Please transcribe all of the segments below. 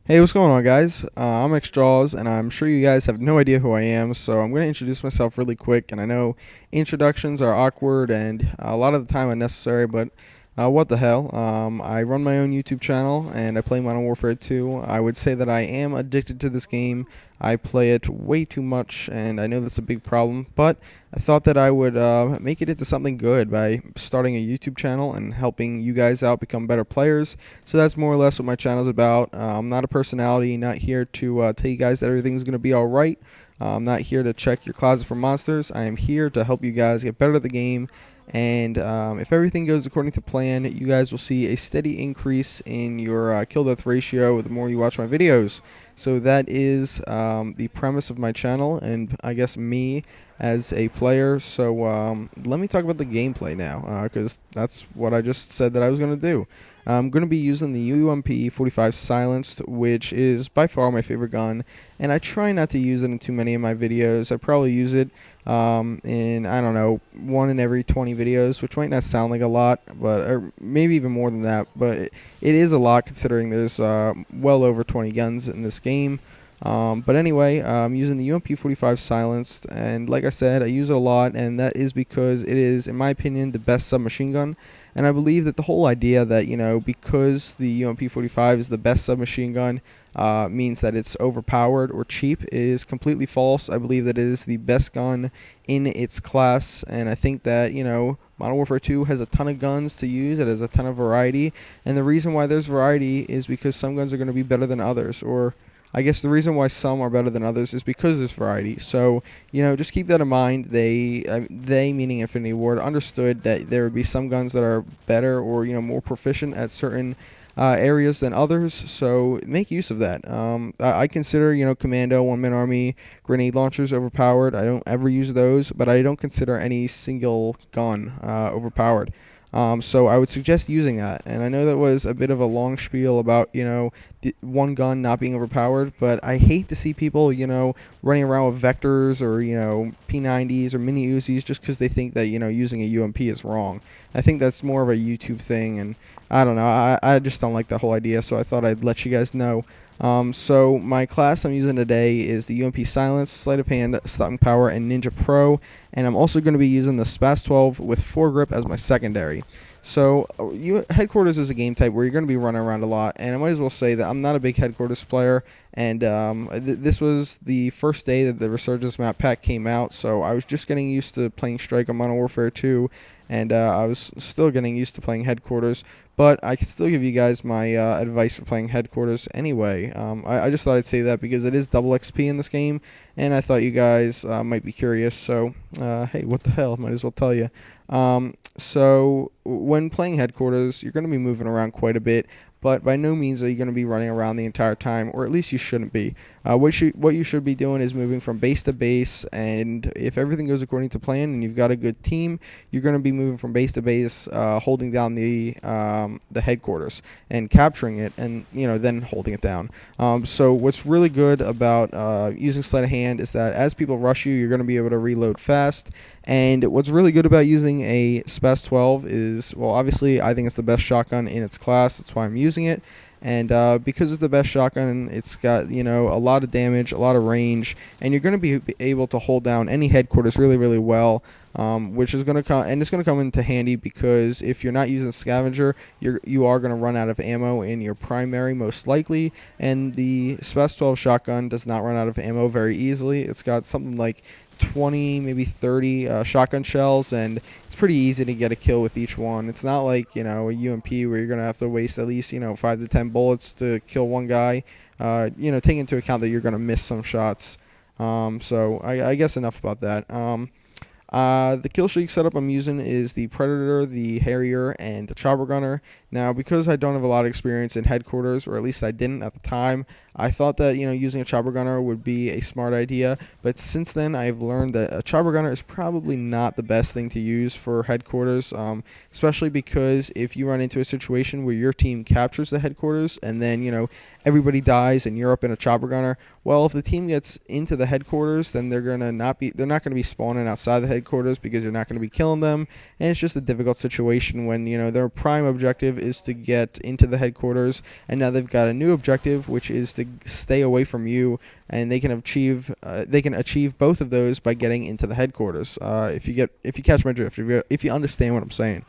Hey, what's going on, guys? I'm xJawz, and I'm sure you guys have no idea who I am, so I'm going to introduce myself really quick. And I know introductions are awkward and a lot of the time unnecessary, but what the hell? I run my own YouTube channel, and I play Modern Warfare 2. I would say that I am addicted to this game. I play it way too much, and I know that's a big problem, but I thought that I would make it into something good by starting a YouTube channel and helping you guys out become better players. So that's more or less what my channel is about. I'm not a personality, not here to tell you guys that everything's going to be alright. I'm not here to check your closet for monsters. I am here to help you guys get better at the game. And if everything goes according to plan, you guys will see a steady increase in your kill death ratio the more you watch my videos. So that is the premise of my channel, and I guess me as a player. So let me talk about the gameplay now, because that's what I just said that I was going to do. I'm going to be using the UMP 45 silenced, which is by far my favorite gun, and I try not to use it in too many of my videos. I probably use it in, I don't know, 1 in every 20 videos, which might not sound like a lot, but or maybe even more than that, but it is a lot considering there's well over 20 guns in this game. But anyway, I'm using the UMP 45 silenced, and like I said, I use it a lot, and that is because it is, in my opinion, the best submachine gun. And I believe that the whole idea that, because the UMP 45 is the best submachine gun means that it's overpowered or cheap is completely false. I believe that it is the best gun in its class, and I think that, Modern Warfare 2 has a ton of guns to use. It has a ton of variety, and the reason why there's variety is because some guns are going to be better than others, or I guess the reason why some are better than others is because there's variety. So, just keep that in mind. They meaning Infinity Ward, understood that there would be some guns that are better or, more proficient at certain areas than others. So make use of that. I consider, Commando, One-Man Army, grenade launchers overpowered. I don't ever use those, but I don't consider any single gun overpowered. So I would suggest using that. And I know that was a bit of a long spiel about, one gun not being overpowered, but I hate to see people, running around with vectors or, P90s or mini Uzis just because they think that, using a UMP is wrong. I think that's more of a YouTube thing, and I don't know. I just don't like the whole idea, so I thought I'd let you guys know. So my class I'm using today is the UMP Silence, Sleight of Hand, Stopping Power, and Ninja Pro, and I'm also going to be using the SPAS 12 with foregrip as my secondary. So Headquarters is a game type where you're going to be running around a lot, and I might as well say that I'm not a big Headquarters player, and this was the first day that the Resurgence map pack came out, so I was just getting used to playing Strike on Modern Warfare 2, and I was still getting used to playing Headquarters, but I can still give you guys my advice for playing Headquarters anyway. I just thought I'd say that because it is double XP in this game, and I thought you guys might be curious, so hey, what the hell, might as well tell you. So when playing Headquarters, you're going to be moving around quite a bit, but by no means are you going to be running around the entire time, or at least you shouldn't be. What you should be doing is moving from base to base, and if everything goes according to plan and you've got a good team, you're going to be moving from base to base, holding down the Headquarters and capturing it, and then holding it down. So what's really good about using Sleight of Hand is that as people rush you, you're going to be able to reload fast. And what's really good about using a SPAS 12 is, well, obviously I think it's the best shotgun in its class. That's why I'm using it. And because it's the best shotgun, it's got, a lot of damage, a lot of range, and you're going to be able to hold down any Headquarters really, really well, which is going to come, and it's going to come into handy because if you're not using Scavenger, you are going to run out of ammo in your primary most likely, and the SPAS 12 shotgun does not run out of ammo very easily. It's got something like 20, maybe 30 shotgun shells, and it's pretty easy to get a kill with each one. It's not like, a UMP where you're going to have to waste at least, 5 to 10 bullets to kill one guy, taking into account that you're going to miss some shots. So I guess enough about that. The kill streak setup I'm using is the Predator, the Harrier, and the Chopper Gunner. Now, because I don't have a lot of experience in Headquarters, or at least I didn't at the time, I thought that, using a Chopper Gunner would be a smart idea, but since then I've learned that a Chopper Gunner is probably not the best thing to use for Headquarters, especially because if you run into a situation where your team captures the Headquarters and then, everybody dies and you're up in a Chopper Gunner, well, if the team gets into the Headquarters, then they're not going to be spawning outside the headquarters because you're not going to be killing them, and it's just a difficult situation when, you know, their prime objective is to get into the headquarters, and now they've got a new objective, which is to stay away from you, and they can achieve both of those by getting into the headquarters. If you catch my drift, if you understand what I'm saying.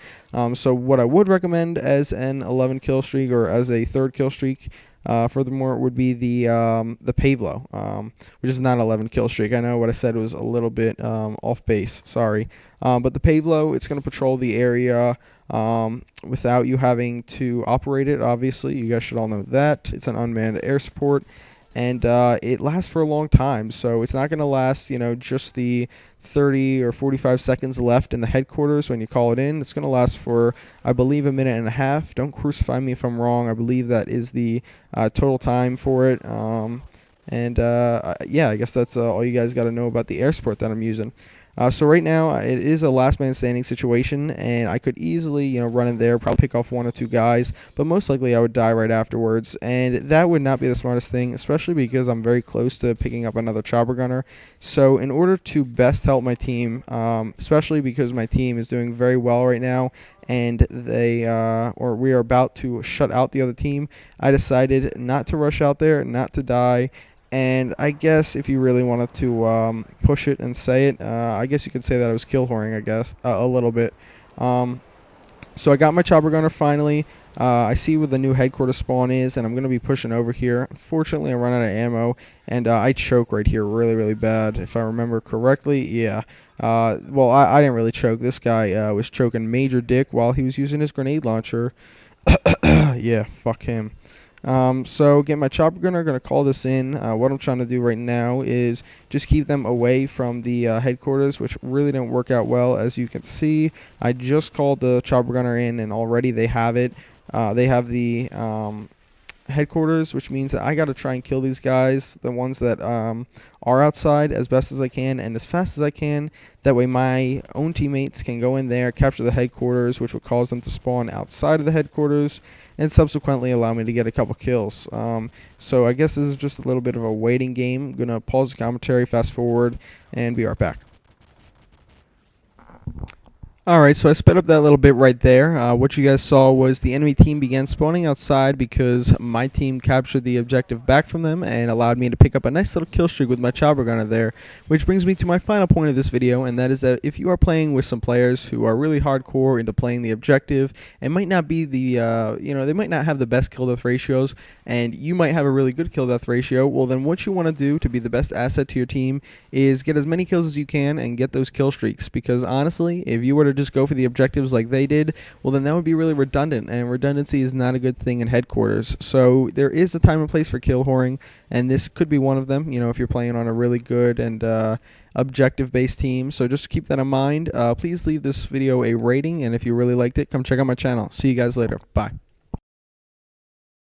So what I would recommend as an 11 kill streak, or as a third kill streak, furthermore, would be the Pavlo, which is not an 11 kill streak. I know what I said was a little bit off base. Sorry, but the Pavlo, it's going to patrol the area without you having to operate it. Obviously, you guys should all know that it's an unmanned air support, and it lasts for a long time. So it's not going to last, you know, just the 30 or 45 seconds left in the headquarters when you call it in. It's going to last for, I believe, a minute and a half. Don't crucify me if I'm wrong. I believe that is the total time for it. Yeah, I guess that's all you guys got to know about the air support that I'm using. So right now, it is a last man standing situation, and I could easily, you know, run in there, probably pick off one or two guys, but most likely I would die right afterwards, and that would not be the smartest thing, especially because I'm very close to picking up another chopper gunner. So in order to best help my team, especially because my team is doing very well right now, and we are about to shut out the other team, I decided not to rush out there, not to die. And I guess if you really wanted to push it and say it, I guess you could say that I was kill whoring, I guess, a little bit. So I got my chopper gunner finally. I see where the new headquarters spawn is, and I'm going to be pushing over here. Unfortunately, I run out of ammo, and I choke right here really, really bad, if I remember correctly. Yeah. Well, I didn't really choke. This guy was choking Major Dick while he was using his grenade launcher. Yeah, fuck him. So get my chopper gunner, going to call this in. What I'm trying to do right now is just keep them away from the headquarters, which really didn't work out well. As you can see, I just called the chopper gunner in, and already they have it. They have the headquarters, which means that I got to try and kill these guys, the ones that are outside, as best as I can and as fast as I can. That way my own teammates can go in there, capture the headquarters, which will cause them to spawn outside of the headquarters, and subsequently allow me to get a couple kills. So I guess this is just a little bit of a waiting game. I'm going to pause the commentary, fast forward, and be right back. Alright, so I sped up that little bit right there. What you guys saw was the enemy team began spawning outside because my team captured the objective back from them and allowed me to pick up a nice little kill streak with my chopper gunner there. Which brings me to my final point of this video, and that is that if you are playing with some players who are really hardcore into playing the objective and might not be the, they might not have the best kill death ratios, and you might have a really good kill death ratio, well then what you want to do to be the best asset to your team is get as many kills as you can and get those kill streaks, because honestly, if you were to just go for the objectives like they did, well then that would be really redundant, and redundancy is not a good thing in headquarters. So there is a time and place for kill whoring, and this could be one of them, if you're playing on a really good and objective based team. So just keep that in mind. Please leave this video a rating, and if you really liked it, come check out my channel. See you guys later. Bye.